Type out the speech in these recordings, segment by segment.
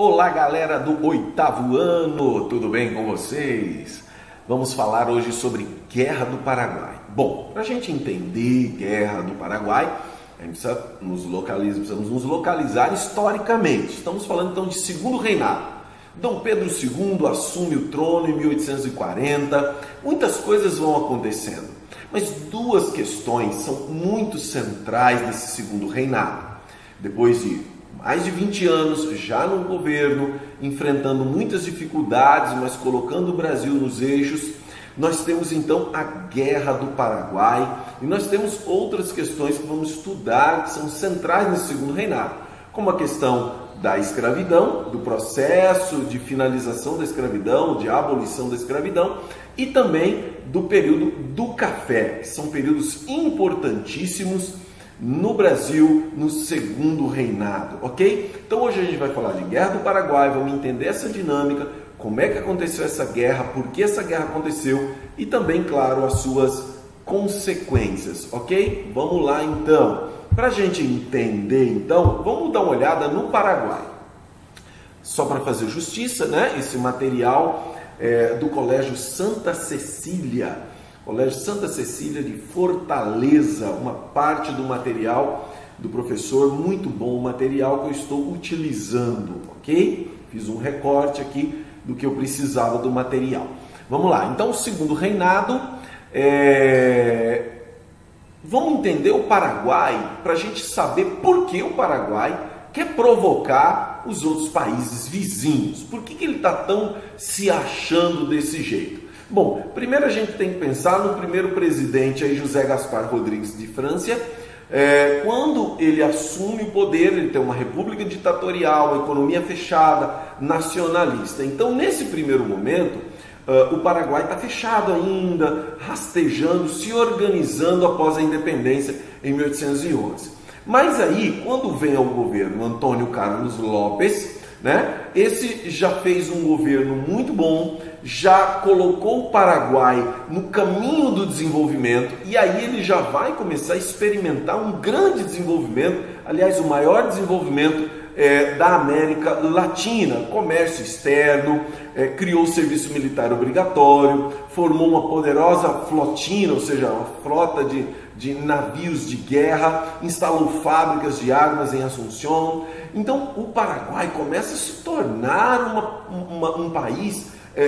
Olá, galera do 8º ano, tudo bem com vocês? Vamos falar hoje sobre Guerra do Paraguai. Bom, para a gente entender Guerra do Paraguai, a gente precisamos nos localizar historicamente. Estamos falando então de segundo reinado. Dom Pedro II assume o trono em 1840, muitas coisas vão acontecendo, mas duas questões são muito centrais nesse segundo reinado. Depois de mais de 20 anos já no governo, enfrentando muitas dificuldades, mas colocando o Brasil nos eixos, nós temos então a Guerra do Paraguai e nós temos outras questões que vamos estudar, que são centrais nesse segundo reinado, como a questão da escravidão, do processo de finalização da escravidão, de abolição da escravidão e também do período do café, que são períodos importantíssimos no Brasil, no segundo reinado, ok? Então hoje a gente vai falar de Guerra do Paraguai, vamos entender essa dinâmica, como é que aconteceu essa guerra, por que essa guerra aconteceu e também, claro, as suas consequências, ok? Vamos lá então. Para a gente entender então, vamos dar uma olhada no Paraguai. Só para fazer justiça, né? Esse material é do Colégio Santa Cecília. Colégio Santa Cecília de Fortaleza, uma parte do material do professor, muito bom o material que eu estou utilizando, ok? Fiz um recorte aqui do que eu precisava do material. Vamos lá, então o segundo reinado, vamos entender o Paraguai para a gente saber por que o Paraguai quer provocar os outros países vizinhos. Por que ele está tão se achando desse jeito? Bom, primeiro a gente tem que pensar no primeiro presidente, aí, José Gaspar Rodrigues de França. Quando ele assume o poder, ele tem uma república ditatorial, uma economia fechada, nacionalista. Então, nesse primeiro momento, o Paraguai está fechado ainda, rastejando, se organizando após a independência em 1811. Mas aí, quando vem ao governo Antônio Carlos Lopes, né, esse já fez um governo muito bom, já colocou o Paraguai no caminho do desenvolvimento e aí ele já vai começar a experimentar um grande desenvolvimento, aliás, o maior desenvolvimento da América Latina, comércio externo, criou o serviço militar obrigatório, formou uma poderosa flotina, ou seja, uma frota de navios de guerra, instalou fábricas de armas em Assunção. Então o Paraguai começa a se tornar um país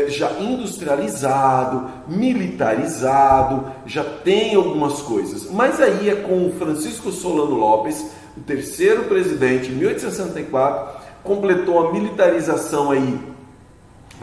já industrializado, militarizado, já tem algumas coisas. Mas aí é com o Francisco Solano Lopes, o terceiro presidente, em 1864, completou a militarização aí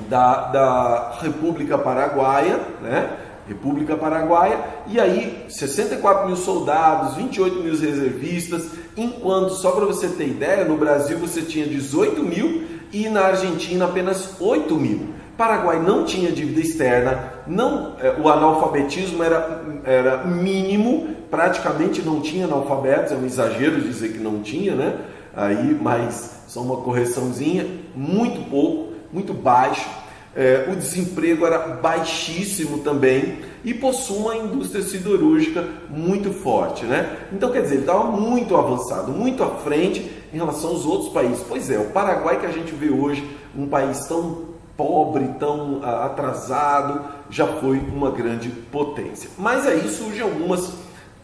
da República Paraguaia, né? República Paraguaia, e aí 64 mil soldados, 28 mil reservistas, enquanto, só para você ter ideia, no Brasil você tinha 18 mil e na Argentina apenas 8 mil. Paraguai não tinha dívida externa, o analfabetismo era mínimo, praticamente não tinha analfabetos, é um exagero dizer que não tinha, né? Aí, mas só uma correçãozinha, muito pouco, muito baixo. O desemprego era baixíssimo também e possui uma indústria siderúrgica muito forte, né? Então, quer dizer, ele estava muito avançado, muito à frente em relação aos outros países. Pois é, o Paraguai que a gente vê hoje, um país tão pobre, tão atrasado, já foi uma grande potência. Mas aí surgem algumas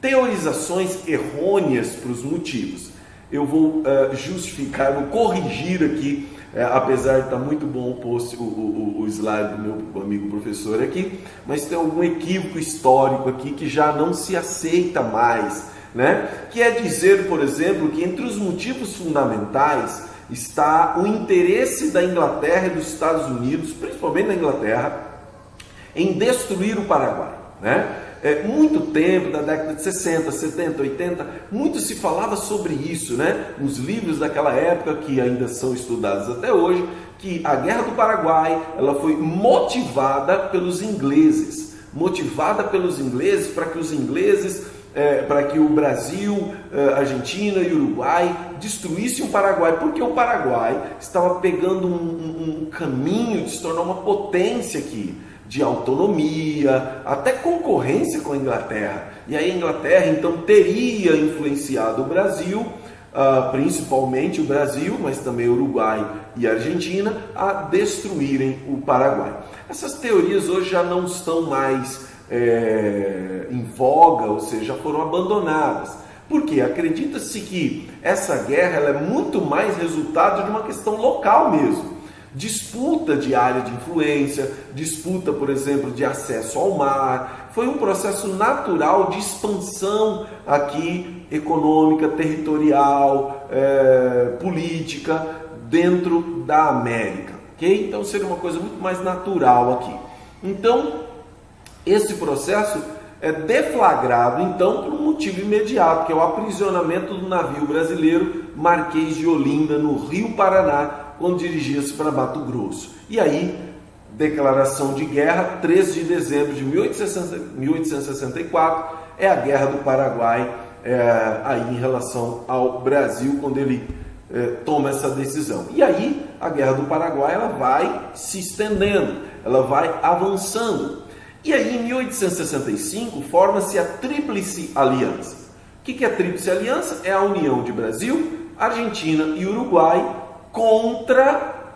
teorizações errôneas para os motivos. Eu vou justificar, vou corrigir aqui, apesar de estar muito bom o post, o slide do meu amigo professor aqui, mas tem algum equívoco histórico aqui que já não se aceita mais, né? Que é dizer, por exemplo, que entre os motivos fundamentais está o interesse da Inglaterra e dos Estados Unidos, principalmente da Inglaterra, em destruir o Paraguai, né? Muito tempo, da década de 60, 70, 80, muito se falava sobre isso, né? Nos livros daquela época, que ainda são estudados até hoje, que a Guerra do Paraguai ela foi motivada pelos ingleses para que os ingleses, para que o Brasil, Argentina e Uruguai destruíssem o Paraguai, porque o Paraguai estava pegando um caminho de se tornar uma potência aqui, de autonomia, até concorrência com a Inglaterra. E aí a Inglaterra então teria influenciado o Brasil principalmente o Brasil, mas também Uruguai e Argentina, a destruírem o Paraguai. Essas teorias hoje já não estão mais em voga, ou seja, já foram abandonadas. Por quê? Acredita-se que essa guerra ela é muito mais resultado de uma questão local mesmo. Disputa de área de influência, disputa, por exemplo, de acesso ao mar. Foi um processo natural de expansão aqui, econômica, territorial, política, dentro da América. Okay? Então seria uma coisa muito mais natural aqui. Então, esse processo é deflagrado, então, por um motivo imediato, que é o aprisionamento do navio brasileiro Marquês de Olinda, no Rio Paraná, quando dirigia-se para Mato Grosso. E aí, declaração de guerra, 13 de dezembro de 1864, é a Guerra do Paraguai, aí em relação ao Brasil, quando ele toma essa decisão. E aí, a Guerra do Paraguai ela vai se estendendo, ela vai avançando. E aí, em 1865, forma-se a Tríplice Aliança. O que é a Tríplice Aliança? É a união de Brasil, Argentina e Uruguai contra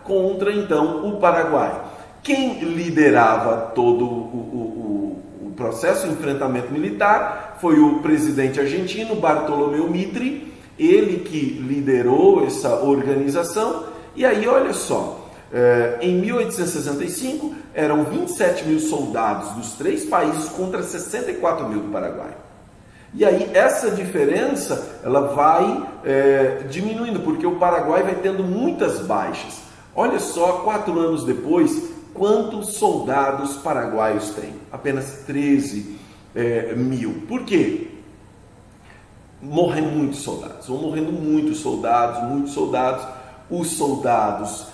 então, o Paraguai. Quem liderava todo o processo de enfrentamento militar foi o presidente argentino, Bartolomeu Mitre, ele que liderou essa organização. E aí, olha só, em 1865, eram 27 mil soldados dos 3 países contra 64 mil do Paraguai. E aí essa diferença ela vai diminuindo, porque o Paraguai vai tendo muitas baixas. Olha só, 4 anos depois, quantos soldados paraguaios tem? Apenas 13 mil. Por quê? Morrem muitos soldados, vão morrendo muitos soldados. Os soldados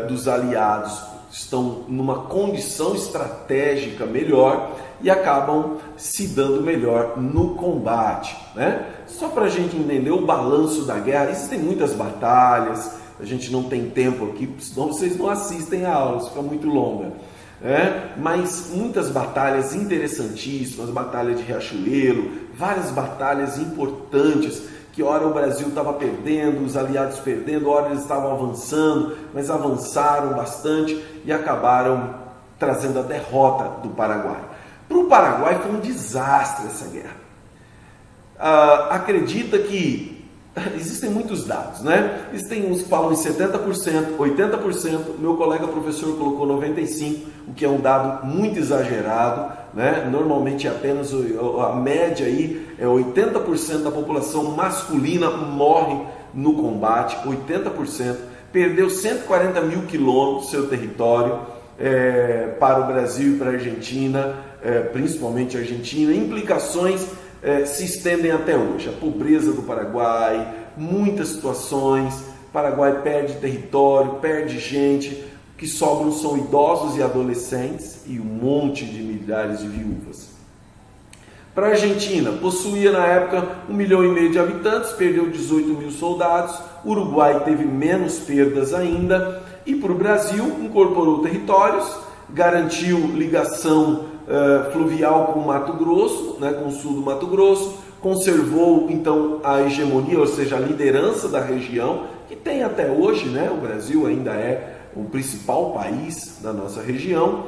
dos aliados estão numa condição estratégica melhor e acabam se dando melhor no combate, né? Só para a gente entender o balanço da guerra, existem muitas batalhas, a gente não tem tempo aqui, senão vocês não assistem a aula, fica muito longa, né? Mas muitas batalhas interessantíssimas, batalha de Riachuelo, várias batalhas importantes, que ora o Brasil estava perdendo, os aliados perdendo, ora eles estavam avançando, mas avançaram bastante e acabaram trazendo a derrota do Paraguai. Para o Paraguai foi um desastre essa guerra. Acredita que existem muitos dados, né? Existem uns que falam em 70%, 80%, meu colega professor colocou 95%, o que é um dado muito exagerado, né? Normalmente apenas a média aí é 80% da população masculina morre no combate, 80%, perdeu 140 mil quilômetros do seu território para o Brasil e para a Argentina, principalmente a Argentina. Implicações se estendem até hoje. A pobreza do Paraguai, muitas situações, o Paraguai perde território, perde gente, o que sobram são idosos e adolescentes e um monte de milhares de viúvas. Para a Argentina, possuía na época 1,5 milhão de habitantes, perdeu 18 mil soldados, o Uruguai teve menos perdas ainda, e para o Brasil incorporou territórios, garantiu ligação fluvial com o Mato Grosso, né, com o sul do Mato Grosso, conservou então a hegemonia, ou seja, a liderança da região, que tem até hoje, né, o Brasil ainda é o principal país da nossa região,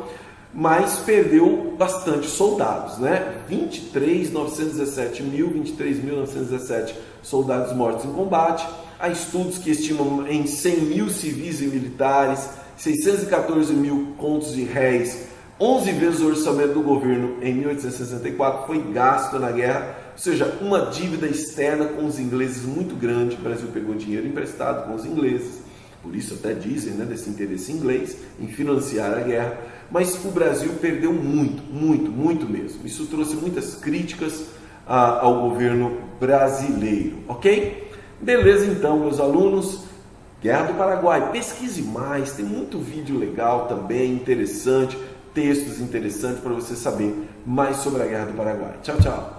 mas perdeu bastante soldados, né? 23.917 soldados mortos em combate. Há estudos que estimam em 100 mil civis e militares, 614 mil contos de réis, 11 vezes o orçamento do governo em 1864 foi gasto na guerra, ou seja, uma dívida externa com os ingleses muito grande. O Brasil pegou dinheiro emprestado com os ingleses, por isso até dizem, né, desse interesse inglês em financiar a guerra, mas o Brasil perdeu muito mesmo. Isso trouxe muitas críticas ao governo brasileiro, ok? Beleza então, meus alunos, Guerra do Paraguai, pesquise mais, tem muito vídeo legal também, interessante, textos interessantes para você saber mais sobre a Guerra do Paraguai. Tchau, tchau!